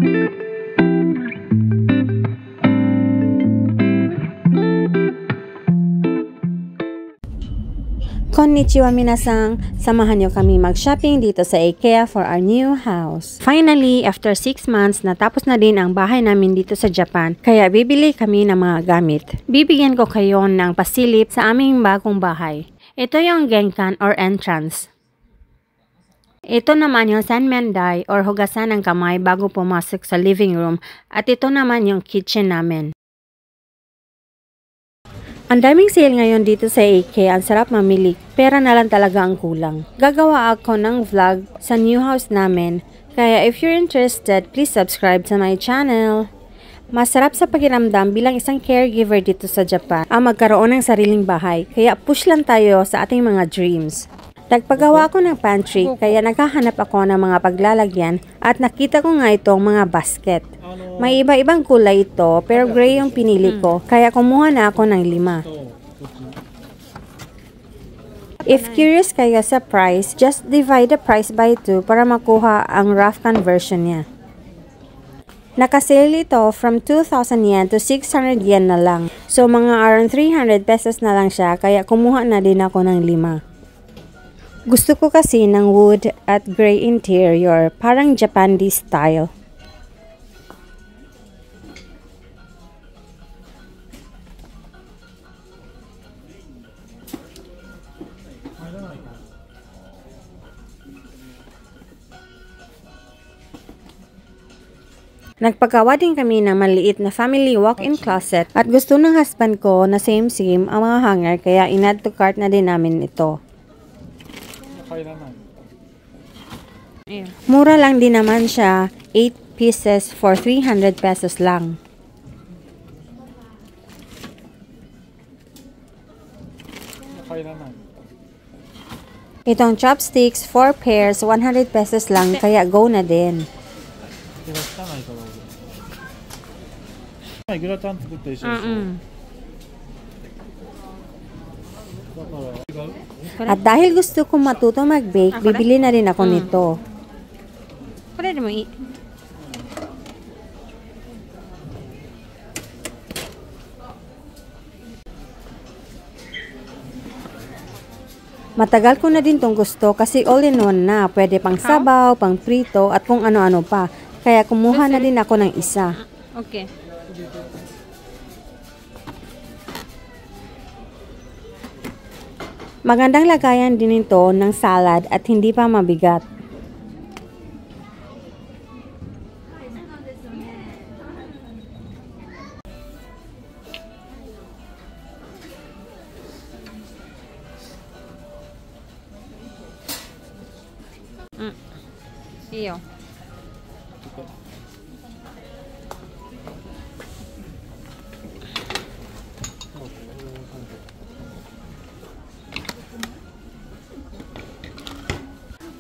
Konnichiwa minasang, samahan niyo kami mag-shopping dito sa IKEA for our new house. Finally, after 6 months, natapos na din ang bahay namin dito sa Japan, kaya bibili kami ng mga gamit. Bibigyan ko kayo ng pasilip sa aming bagong bahay. Ito yung genkan or entrance. Ito naman yung sanmendai or hugasan ng kamay bago pumasok sa living room, at ito naman yung kitchen namin. Ang daming sale ngayon dito sa IKEA, ang sarap mamili. Pera na lang talaga ang kulang. Gagawa ako ng vlog sa new house namin, kaya if you're interested, please subscribe sa my channel. Masarap sa pakiramdam bilang isang caregiver dito sa Japan ang magkaroon ng sariling bahay, kaya push lang tayo sa ating mga dreams. Nagpagawa ako ng pantry, kaya naghahanap ako ng mga paglalagyan at nakita ko nga itong mga basket. May iba-ibang kulay ito, pero gray yung pinili ko, kaya kumuha na ako ng 5. If curious kayo sa price, just divide the price by 2 para makuha ang rough conversion niya. Nakasale ito from 2,000 yen to 600 yen na lang. So mga around 300 pesos na lang siya, kaya kumuha na din ako ng 5. Gusto ko kasi ng wood at gray interior, parang Japanese style. Nagpagawa din kami ng maliit na family walk-in closet at gusto ng husband ko na same ang mga hanger, kaya in-add to cart na din namin ito. Mura lang din naman siya, 8 pieces for 300 pesos lang. Itong chopsticks, 4 pairs, 100 pesos lang, kaya go na din. At dahil gusto ko matuto mag-bake, bibili na rin ako nito. Matagal ko na din tong gusto kasi all-in-one na. Pwede pang sabaw, pang prito, at kung ano-ano pa. Kaya kumuha na din ako ng isa. Okay. Magandang lagayan din ito ng salad at hindi pa mabigat. Iyo.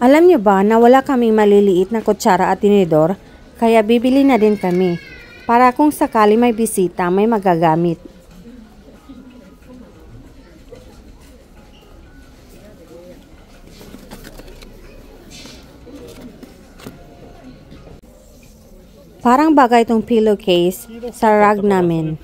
Alam niyo ba na wala kaming maliliit na kutsara at tinidor, kaya bibili na din kami, para kung sakali may bisita may magagamit. Parang bagay itong pillowcase sa rug namin.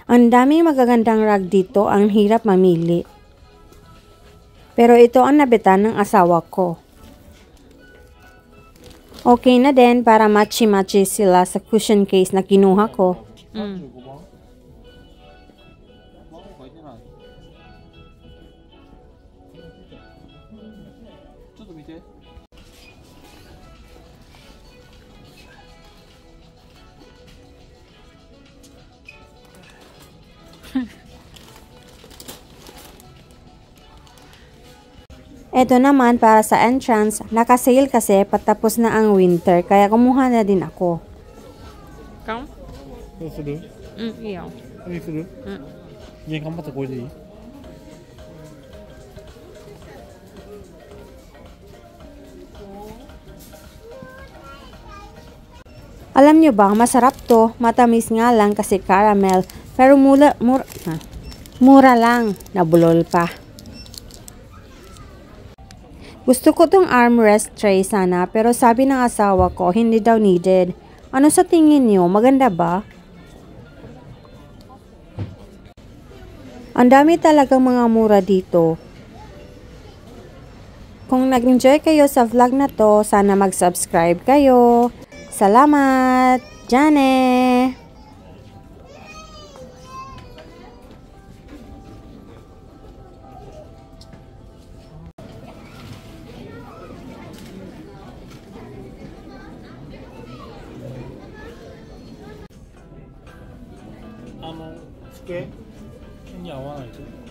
Ang daming magagandang rug dito, ang hirap mamili. Pero ito ang nabitan ng asawa ko. Okay na din para matchy-matchy sila sa cushion case na kinuha ko. Ito naman para sa entrance, nakasale kasi patapos na ang winter, kaya kumuha na din ako. Come? Iyo. Alam nyo ba, masarap to, matamis nga lang kasi caramel, pero Mura lang, nabulol pa. Gusto ko tong armrest tray sana pero sabi ng asawa ko hindi daw needed. Ano sa tingin niyo? Maganda ba? Ang dami talagang mga mura dito. Kung nag-enjoy kayo sa vlog na to, sana mag-subscribe kayo. Salamat! Jane! Fukeに合わないと